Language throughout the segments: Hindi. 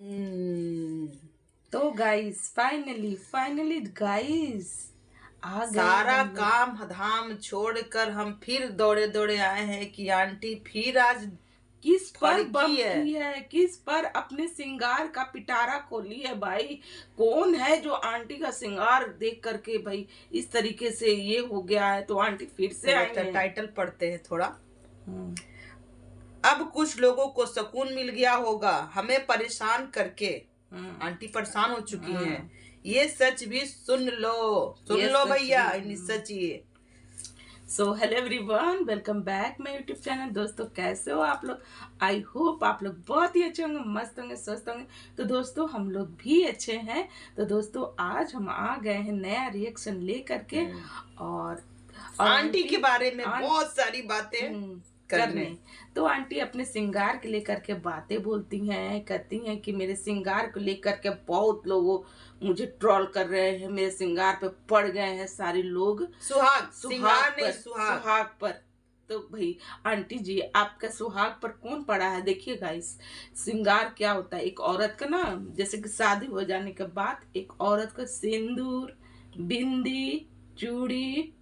हम्म, तो गाइस फाइनली गाइस आ गए सारा हम लोग। काम धाम छोड़कर हम फिर दौड़े दौड़े आए हैं कि आंटी फिर आज किस पर फड़की बम है। की है, किस पर अपने सिंगार का पिटारा खोली है भाई। कौन है जो आंटी का सिंगार देख करके भाई इस तरीके से ये हो गया है, तो आंटी फिर से चलो आई हैं। टाइटल पढ़ते हैं थोड़ा। हम्म, अब कुछ लोगों को सुकून मिल गया होगा हमें परेशान करके। हम्म, आंटी परेशान हो चुकी हैं। हम्म, ये सच भी सुन लो, सुन ये लो सच भैया, भी। सच ये। So hello everyone, welcome back my YouTube channel. दोस्तों कैसे हो आप लोग? आई होप आप लोग बहुत ही अच्छे होंगे, मस्त होंगे, स्वस्थ होंगे। तो दोस्तों हम लोग भी अच्छे हैं। तो दोस्तों आज हम आ गए हैं नया रिएक्शन ले करके। और आंटी के बारे में आंटी बहुत सारी बातें करने। करने। तो आंटी अपने श्रृंगार के लेकर के बातें बोलती हैं, कहती हैं कि मेरे श्रृंगार को लेकर के बहुत लोग मुझे ट्रोल कर रहे हैं, मेरे श्रृंगार पे पड़ गए हैं सारे लोग। सुहाग, सुहाग सिंगार नहीं पर, सुहाग। सुहाग पर। तो भाई आंटी जी आपका सुहाग पर कौन पड़ा है? देखिए गाइस, श्रृंगार क्या होता है एक औरत का ना, जैसे कि शादी हो जाने के बाद एक औरत का सिंदूर, बिंदी, चूड़ी,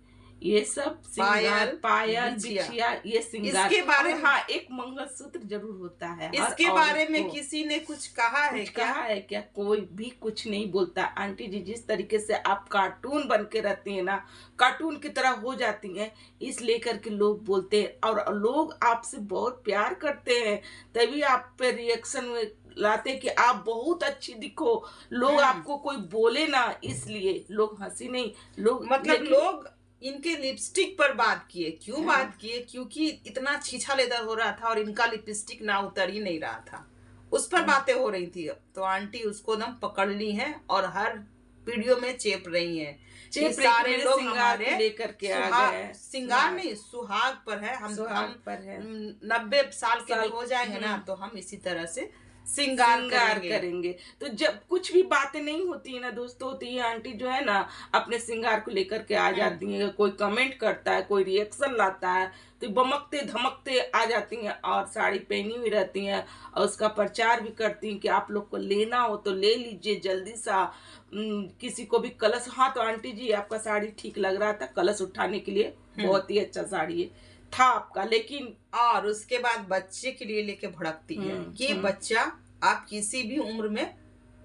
ये सब श्रृंगार, पायल, पायल, बिछिया। बिछिया, ये श्रृंगार। इसके बारे और में, हाँ, एक मंगलसूत्र जरूर होता है हर इसके औरत बारे में को। किसी ने कुछ कहा है कुछ क्या? कहा है क्या? कोई भी कुछ नहीं बोलता। आंटी जी जिस तरीके से आप कार्टून बन के रहती हैं ना, कार्टून की तरह हो जाती हैं, इस लेकर के लोग बोलते हैं। और लोग आपसे बहुत प्यार करते हैं, तभी आप पे रिएक्शन में लाते कि आप बहुत अच्छी दिखो। लोग आपको कोई बोले ना, इसलिए लोग हंसी नहीं लोग, मतलब लेकिन लोग इनके लिपस्टिक पर बात किए, क्यों बात किए? क्योंकि इतना छीछा लेदर हो रहा था और इनका लिपस्टिक ना उतर ही नहीं रहा था, उस पर बातें हो रही थी। तो आंटी उसको दम पकड़ ली है और हर वीडियो में चेप रही है कि चेप रही कि सारे मेरे लोग श्रृंगार को हमारे लेकर के आ सुहाग, गए। सिंगार सुहाग, नहीं सुहाग पर है। सुहाग हम पर है। 90 साल के भी साल। हो जाएंगे ना, तो हम इसी तरह से सिंगार श्रृंगार करेंगे। करेंगे। तो जब कुछ भी बातें नहीं होती है ना दोस्तों, तो ये आंटी जो है ना अपने श्रृंगार को लेकर के आ जाती है। कोई कमेंट करता है, कोई रिएक्शन लाता है, तो बमकते धमकते आ जाती हैं और साड़ी पहनी हुई रहती हैं और उसका प्रचार भी करती हैं कि आप लोग को लेना हो तो ले लीजिए जल्दी सा। किसी को भी कलश, हाँ तो आंटी जी आपका साड़ी ठीक लग रहा था कलश उठाने के लिए, बहुत ही अच्छा साड़ी है था आपका। लेकिन और उसके बाद बच्चे के लिए लेके भड़कती है कि बच्चा आप किसी भी उम्र में,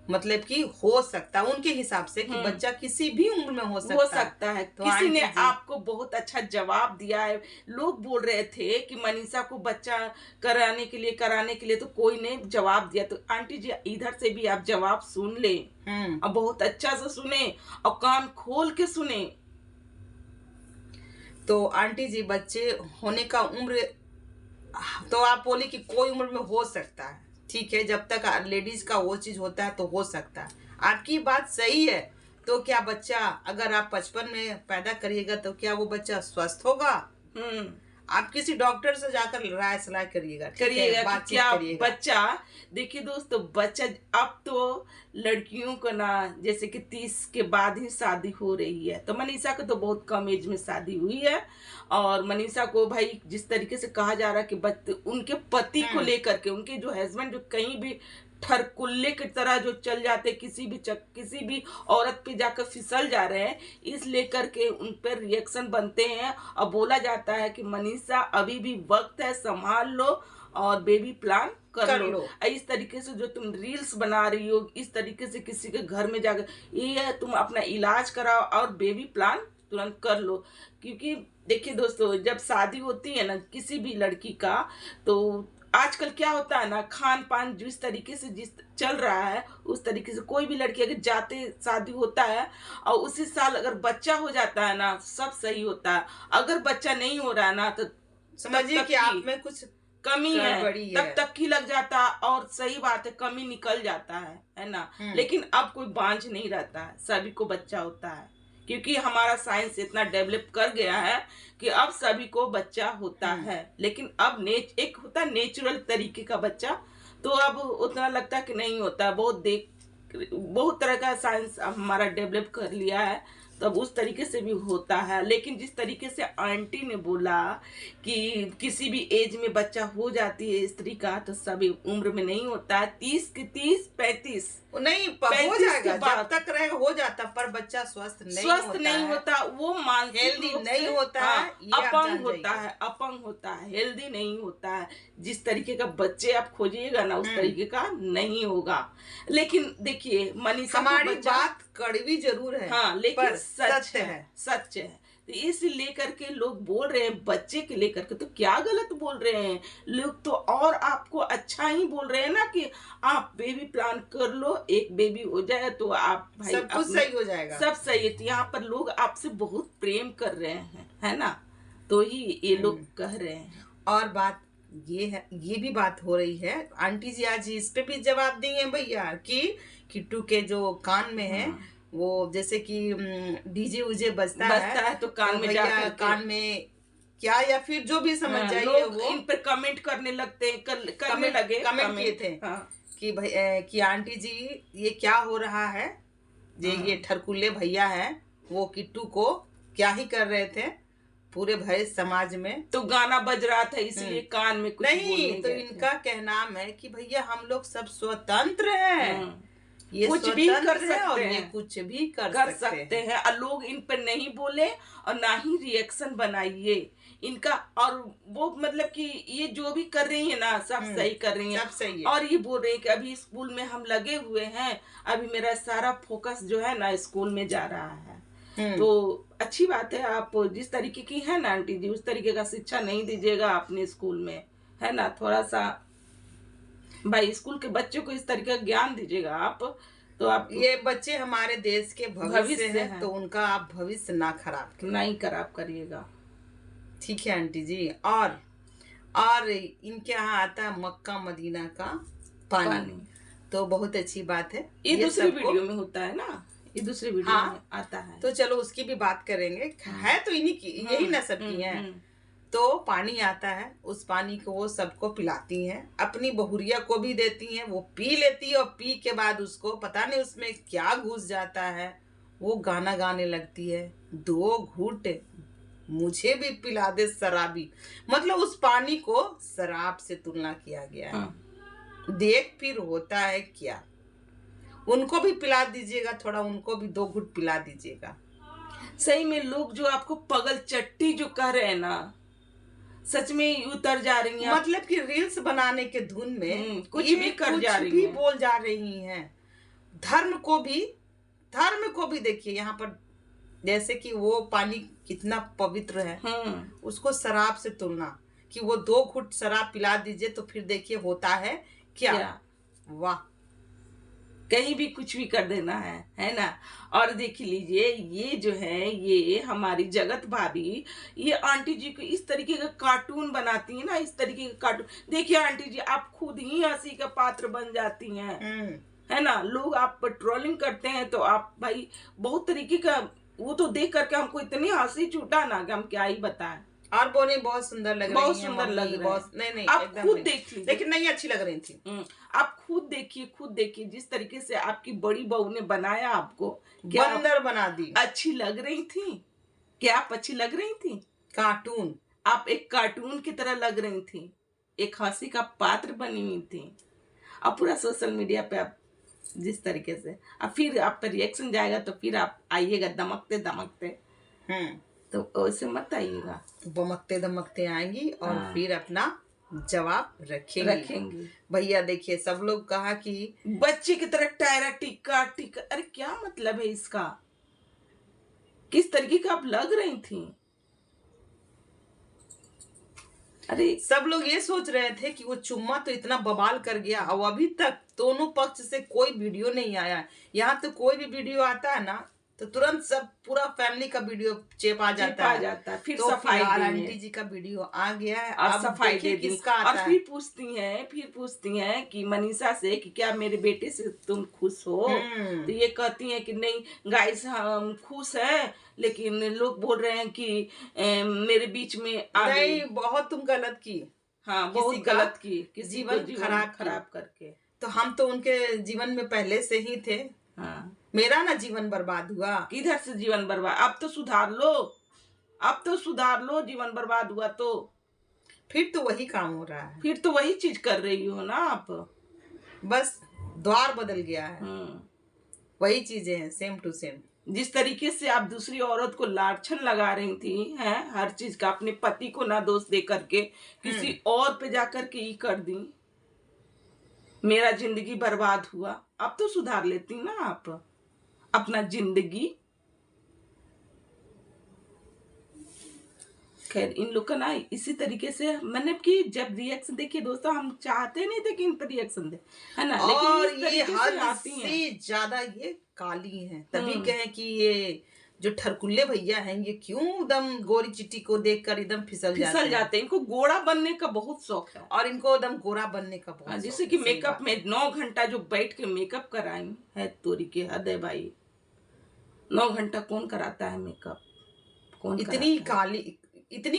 मतलब कि हो सकता है उनके हिसाब से कि बच्चा किसी भी उम्र में हो सकता है। तो किसी ने आंटी जी, आपको बहुत अच्छा जवाब दिया है। लोग बोल रहे थे कि मनीषा को बच्चा कराने के लिए तो कोई ने जवाब दिया। तो आंटी जी इधर से भी आप जवाब सुन ले और बहुत अच्छा से सुने और कान खोल के सुने। तो आंटी जी बच्चे होने का उम्र, तो आप बोले कि कोई उम्र में हो सकता है, ठीक है, जब तक लेडीज का वो चीज होता है तो हो सकता है, आपकी बात सही है। तो क्या बच्चा अगर आप 55 में पैदा करिएगा तो क्या वो बच्चा स्वस्थ होगा? आप किसी डॉक्टर से जाकर राय सलाह करिएगा, कि क्या करिएगा। बच्चा। देखिए दोस्तों, बच्चा अब तो लड़कियों को ना जैसे कि 30 के बाद ही शादी हो रही है, तो मनीषा को तो बहुत कम एज में शादी हुई है। और मनीषा को भाई जिस तरीके से कहा जा रहा है कि उनके पति को लेकर के, उनके जो हस्बैंड जो कहीं भी ठरकुल्ले की तरह जो चल जाते, किसी भी औरत पे जाकर फिसल जा रहे हैं, इस लेकर के उन पर रिएक्शन बनते हैं और बोला जाता है कि मनीषा अभी भी वक्त है, संभाल लो और बेबी प्लान कर लो। इस तरीके से जो तुम रील्स बना रही हो, इस तरीके से किसी के घर में जाकर ये है, तुम अपना इलाज कराओ और बेबी प्लान तुरंत कर लो। क्योंकि देखिए दोस्तों, जब शादी होती है ना किसी भी लड़की का, तो आजकल क्या होता है ना, खान पान जिस तरीके से जिस चल रहा है उस तरीके से कोई भी लड़की अगर जाते शादी होता है और उसी साल अगर बच्चा हो जाता है ना, सब सही होता है। अगर बच्चा नहीं हो रहा है ना, तो समझिए कि आप में कुछ कमी है, है। तब तक ही लग जाता। और सही बात है, कमी निकल जाता है ना। लेकिन अब कोई बांझ नहीं रहता है, सभी को बच्चा होता है, क्योंकि हमारा साइंस इतना डेवलप कर गया है कि अब सभी को बच्चा होता है। लेकिन अब एक होता है नेचुरल तरीके का बच्चा, तो अब उतना लगता है कि नहीं होता। बहुत तरह का साइंस अब हमारा डेवलप कर लिया है, तब उस तरीके से भी होता है। लेकिन जिस तरीके से आंटी ने बोला कि किसी भी एज में बच्चा हो जाती है स्त्री का, तो सभी उम्र में नहीं होता है। 30 के 30 35 नहीं हो 35 के जाएगा, जब बाद तक रहेगा हो जाता, पर बच्चा स्वस्थ नहीं नहीं है, होता, वो मानसिक हेल्दी रूप नहीं से होता हाँ, है, ये आप जान अपंग होता जाइए। है, अपंग होता है, हेल्दी नहीं होता है। जिस तरीके का बच्चे आप खोजिएगा ना, उस तरीके का नहीं होगा। लेकिन देखिए मनीषा को हमारी बच्चा बात कड़वी जरूर है, हाँ, लेकिन पर सच सत्य है, है। सच है। तो इस लेकर के लोग बोल रहे हैं बच्चे के लेकर के, तो क्या गलत बोल रहे हैं लोग? तो और आपको अच्छा ही बोल रहे हैं ना कि आप बेबी प्लान कर लो, एक बेबी हो जाए तो आप भाई सब कुछ सही हो जाएगा। सब सही है। तो यहाँ पर लोग आपसे बहुत प्रेम कर रहे हैं, है ना? तो ही ये लोग कह रहे हैं। और बात ये है, ये भी बात हो रही है, आंटी जी आज इस पे भी जवाब देंगे भैया कि किट्टू के जो कान में है वो जैसे कि डीजे उजे बजता है तो कान में भैया जाकर के कान में क्या, या फिर जो भी समझ जाइए, लोग वो इन पर कमेंट करने लगते हैं, करने लगे कमेंट किए थे हाँ। कि भाई कि आंटी जी ये क्या हो रहा है, ये ठरकुल्ले भैया हैं, वो किट्टू को क्या ही कर रहे थे पूरे भरे समाज में। तो गाना बज रहा था इसलिए कान में कुछ नहीं, तो इनका कहना है कि भैया हम लोग सब स्वतंत्र हैं, ये कुछ भी कर स्वतंत्र है और सकते ये हैं, कुछ भी कर सकते हैं। और लोग इन पर नहीं बोले और ना ही रिएक्शन बनाइए इनका। और वो मतलब कि ये जो भी कर रही है ना, सब सही कर रही है, सब सही है। और ये बोल रहे हैं कि अभी स्कूल में हम लगे हुए हैं, अभी मेरा सारा फोकस जो है ना स्कूल में जा रहा है। तो अच्छी बात है, आप जिस तरीके की है ना आंटी जी, उस तरीके का शिक्षा नहीं दीजिएगा अपने स्कूल में, है ना? थोड़ा सा भाई स्कूल के बच्चों को इस तरीके का ज्ञान दीजिएगा आप। तो आप ये बच्चे हमारे देश के भविष्य हैं, तो उनका आप भविष्य ना खराब करिएगा। ठीक है आंटी जी। और इनके यहाँ आता है मक्का मदीना का पानी, तो बहुत अच्छी बात है। ये दूसरी वीडियो में होता है ना, ये दूसरी वीडियो में आता है, तो चलो उसकी भी बात करेंगे। है तो इन्हीं की, यही ना सबकी है। तो पानी आता है, उस पानी को वो सबको पिलाती हैं, अपनी बहुरिया को भी देती हैं, वो पी लेती है और पी के बाद उसको पता नहीं उसमें क्या घुस जाता है, वो गाना गाने लगती है, 2 घूंट मुझे भी पिला दे शराबी। मतलब उस पानी को शराब से तुलना किया गया है। देख फिर होता है क्या, उनको भी पिला दीजिएगा, थोड़ा उनको भी 2 घूंट पिला दीजिएगा। सही में लोग जो आपको पगल चट्टी जो कह रहे हैं ना, सच में उतर जा रही हैं। मतलब कि रील्स बनाने के धुन में कुछ भी कर जा रही हैं, बोल जा रही हैं। धर्म को भी देखिए यहाँ पर, जैसे कि वो पानी कितना पवित्र है, उसको शराब से तुलना कि वो 2 घूंट शराब पिला दीजिए तो फिर देखिए होता है क्या? वाह, कहीं भी कुछ भी कर देना है ना? और देख लीजिए ये जो है, ये हमारी जगत भाभी, ये आंटी जी को इस तरीके का कार्टून बनाती है ना, इस तरीके का कार्टून। देखिए आंटी जी, आप खुद ही हंसी का पात्र बन जाती हैं, है ना? लोग आप पर ट्रोलिंग करते हैं तो आप भाई बहुत तरीके का, वो तो देख करके हमको इतनी हंसी छूटा ना कि हम क्या ही बताएं। और बोले बहुत सुंदर लग रही है, बहुत सुंदर लग रही है। नहीं आप खुद देख लीजिए, लेकिन नहीं अच्छी लग रही थी। आप खुद देखिए जिस तरीके से आपकी बड़ी बहू ने बनाया आपको, बंदर बना दी। अच्छी लग रही थी क्या? आप अच्छी लग रही थी? कार्टून, आप एक कार्टून की तरह लग रही थी, एक हंसी का पात्र बनी हुई थी। अब पूरा सोशल मीडिया पे आप जिस तरीके से, अब फिर आप पर रिएक्शन जाएगा तो फिर आप आइएगा दमकते तो वैसे मत आइएगा, दमकते आएंगी और फिर अपना जवाब रखेंगी। भैया देखिए सब लोग कहा कि बच्चे की तरह टायरा टिक्का, अरे क्या मतलब है इसका? किस तरीके का आप लग रही थी? अरे सब लोग ये सोच रहे थे कि वो चुम्मा तो इतना बवाल कर गया और अभी तक दोनों पक्ष से कोई वीडियो नहीं आया। यहाँ तो कोई भी वीडियो आता है ना तो तुरंत सब पूरा फैमिली का वीडियो चेप आ जाता है। फिर तो सफाई आंटी जी का वीडियो आ गया है, अब सफाई दे दी। किसका आता और है? फिर पूछती हैं कि मनीषा से कि क्या मेरे बेटे से तुम खुश हो? तो ये कहती हैं कि नहीं गाइस हम खुश हैं, लेकिन लोग बोल रहे हैं कि मेरे बीच में आ गई। नहीं, बहुत तुम गलत की। हाँ, बहुत गलत की, जीवन खराब खराब करके। तो हम तो उनके जीवन में पहले से ही थे। हाँ, मेरा ना जीवन बर्बाद हुआ। किधर से जीवन बर्बाद? अब तो सुधार लो, अब तो सुधार लो, जीवन बर्बाद हुआ तो फिर तो वही काम हो रहा है, फिर तो वही चीज कर रही हो ना आप। बस द्वार बदल गया है, हम्म। वही चीजें हैं सेम टू सेम। जिस तरीके से आप दूसरी औरत को लाछन लगा रही थी, हैं, हर चीज का, अपने पति को ना दोष दे करके किसी और पे जाकर के ही कर दी, मेरा जिंदगी बर्बाद हुआ। अब तो सुधार लेती ना आप अपना जिंदगी। खैर, इन लोग का ना इसी तरीके से, मैंने कि जब रिएक्शन देखिए दोस्तों, हम चाहते नहीं थे कि इन पर रिएक्शन दे, है ना, और लेकिन इस ये तरीके से हद आती हैं। से ज्यादा ये काली हैं, तभी कहें कि ये जो ठरकुल्ले भैया हैं ये क्यों एकदम गोरी चिट्टी को देखकर एकदम फिसल जाते हैं। इनको गोरा बनने का बहुत शौक है, और इनको एकदम गोरा बनने का बहुत जैसे कि मेकअप में 9 घंटा जो बैठ के मेकअप कराई है, तोरी के हद है भाई। 9 घंटा कौन कराता है मेकअप? कौन इतनी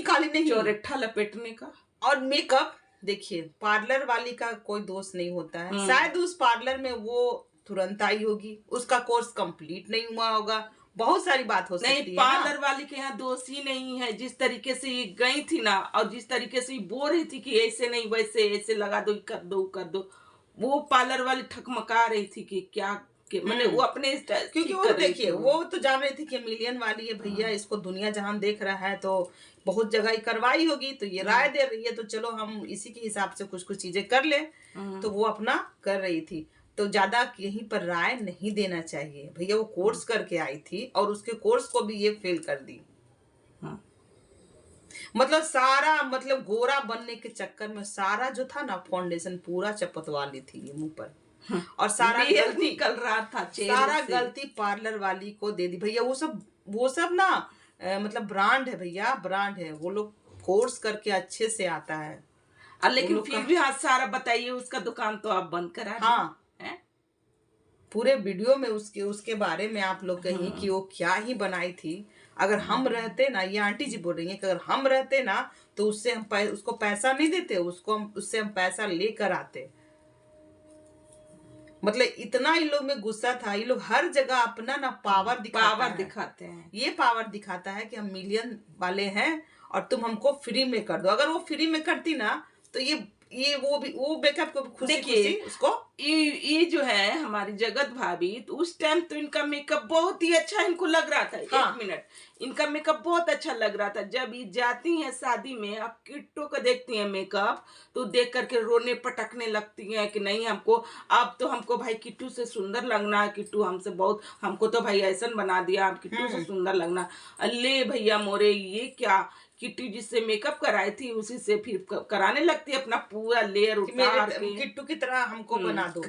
काली नहीं, चौरेठा लपेटने का। और मेकअप देखिए, पार्लर वाली का कोई दोष नहीं होता है, शायद उस पार्लर में वो तुरंत आई होगी, उसका कोर्स कंप्लीट नहीं हुआ होगा, बहुत सारी बात हो सकती है। नहीं, पार्लर वाली के यहाँ दोष ही नहीं है। जिस तरीके से ये गई थी ना, और जिस तरीके से ये बोल रही थी कि ऐसे नहीं वैसे, ऐसे लगा दो, कर दो, वो पार्लर वाली ठकमका रही थी कि क्या मैंने वो अपने, क्योंकि वो देखिए, वो तो जान रही थी कि मिलियन वाली है भैया, इसको दुनिया जहां देख रहा है तो बहुत जगह ही करवाई होगी, तो ये राय दे रही है, तो चलो हम इसी के हिसाब से कुछ कुछ चीजें कर ले। तो वो अपना कर रही थी, तो ज्यादा यहीं पर राय नहीं देना चाहिए भैया। वो कोर्स करके आई थी और उसके कोर्स को भी ये फेल कर दी। मतलब सारा, मतलब गोरा बनने के चक्कर में सारा जो था ना फाउंडेशन पूरा चपतवा ली थी ये मुंह पर, और सारा गलती निकल रहा था, सारा गलती पार्लर वाली को दे दी भैया। वो सब ना मतलब ब्रांड है भैया, ब्रांड है, वो लोग कोर्स करके अच्छे से आता है। लेकिन फिर भी हाँ, सारा बताइए, उसका दुकान तो आप बंद करा दी। हाँ, पूरे वीडियो में उसके बारे में आप लोग कहिए कि वो क्या ही बनाई थी। अगर हम रहते ना, ये आंटी जी बोल रही हैं कि अगर हम रहते ना तो उससे हम उसको पैसा नहीं देते, उससे हम पैसा लेकर आते। मतलब इतना इन लोग में गुस्सा था। ये लोग हर जगह अपना ना पावर दिखाते हैं। ये पावर दिखाता है कि हम मिलियन वाले हैं और तुम हमको फ्री में कर दो। अगर वो फ्री में करती ना तो ये वो मेकअप को खुशी उसको, ये जो है हमारी जगत भाभी, तो उस टाइम तो इनका मेकअप बहुत ही अच्छा इनको लग रहा था। हाँ। 1 मिनट, इनका मेकअप बहुत अच्छा लग रहा था। जब ये जाती हैं शादी में, आप किट्टू को देखती हैं मेकअप, तो देख करके रोने पटकने लगती हैं कि नहीं, हमको भाई किट्टू से सुंदर लगना है, किट्टू हमको तो भाई ऐसा बना दिया, आप किट्टू से सुंदर लगना। अल्ले भैया मोरे, ये क्या, किट्टू जिससे मेकअप कराई थी उसी से फिर कराने लगती है अपना पूरा लेयर उतार के, किट्टू की तरह हमको बना दो।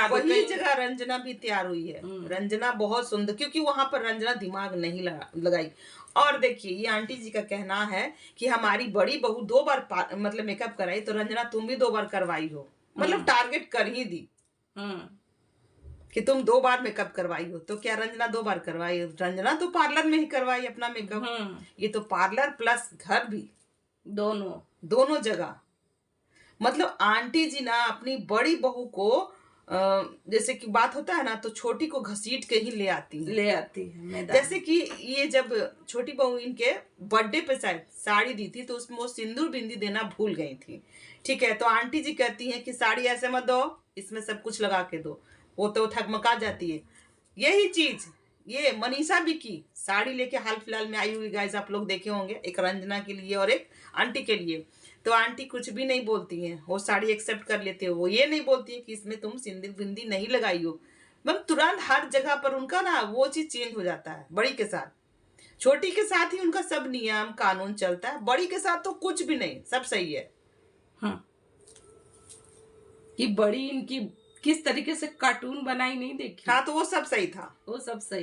वही जगह रंजना भी तैयार हुई है। रंजना बहुत सुंदर, क्योंकि वहां पर रंजना दिमाग नहीं लगाई। और देखिए, ये आंटी जी का कहना है कि हमारी बड़ी बहू 2 बार मतलब मेकअप कराई, तो रंजना तुम भी 2 बार करवाई हो, मतलब टारगेट कर ही दी कि तुम 2 बार मेकअप करवाई हो। तो क्या रंजना 2 बार करवाई? रंजना तो पार्लर में ही करवाई अपना मेकअप। ये तो पार्लर प्लस घर भी, दोनों जगह। मतलब आंटी जी ना अपनी बड़ी बहू को जैसे कि बात होता है ना, तो छोटी को घसीट के ही ले आती है जैसे कि ये जब छोटी बहू इनके बर्थडे पे शायद साड़ी दी थी, तो उसमें वो सिंदूर बिंदी देना भूल गई थी। ठीक है, तो आंटी जी कहती हैं कि साड़ी ऐसे मत दो, इसमें सब कुछ लगा के दो। वो तो ठगमगा जाती है। यही चीज ये मनीषा भी की, साड़ी लेके हाल फिलहाल में आई हुई, गाइस आप लोग देखे होंगे, एक रंजना के लिए और एक आंटी के लिए। तो आंटी कुछ भी नहीं बोलती हैं, वो साड़ी एक्सेप्ट कर लेते हो। वो ये नहीं बोलती है कि इसमें तुम सिंदूर बिंदी नहीं लगाई हो। मतलब तुरंत हर जगह पर उनका ना वो चीज चेंज हो जाता है। बड़ी के साथ, छोटी के साथ ही उनका सब नियम कानून चलता है, बड़ी के साथ तो कुछ भी नहीं, सब सही है। कि बड़ी इनकी किस तरीके से कार्टून बनाई नहीं देखी। हाँ, तो वो सब सही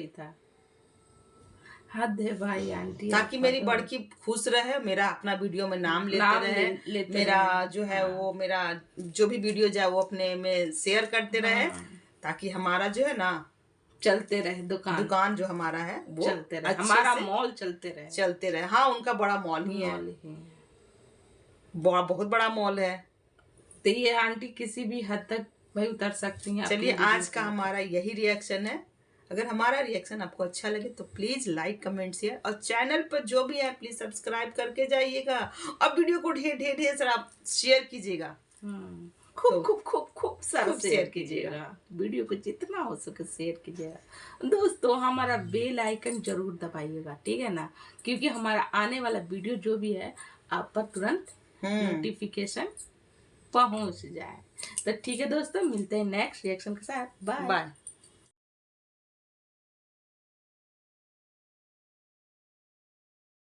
था, हद है भाई आंटी। ताकि मेरी बड़की खुश रहे, मेरा अपना वीडियो में नाम लेते रहे, मेरा जो है वो मेरा जो भी वीडियो जाए वो अपने में शेयर करते रहे, ताकि हमारा जो है ना चलते रहे, दुकान जो हमारा है वो चलते रहे, हमारा मॉल चलते रहे। हाँ, उनका बड़ा मॉल ही है, बहुत बड़ा मॉल है। तो ये आंटी किसी भी हद तक भाई उतर सकती हैं। चलिए, आज का हमारा यही रिएक्शन है। अगर हमारा रिएक्शन आपको अच्छा लगे तो प्लीज लाइक कमेंट शेयर, और चैनल पर जो भी है प्लीज सब्सक्राइब करके जाइएगा, और वीडियो को ढेर ढेर ढेर सारा आप शेयर कीजिएगा। खूब तो खूब खूब खूब सारा खूब शेयर शेयर कीजिएगा, वीडियो को जितना हो सके शेयर कीजिएगा दोस्तों। हमारा बेल आइकन जरूर दबाइएगा, ठीक है ना, क्योंकि हमारा आने वाला वीडियो जो भी है आप पर तुरंत नोटिफिकेशन पहुंच जाए। तो ठीक है दोस्तों, मिलते हैं नेक्स्ट रिएक्शन के साथ। बाय। बाय।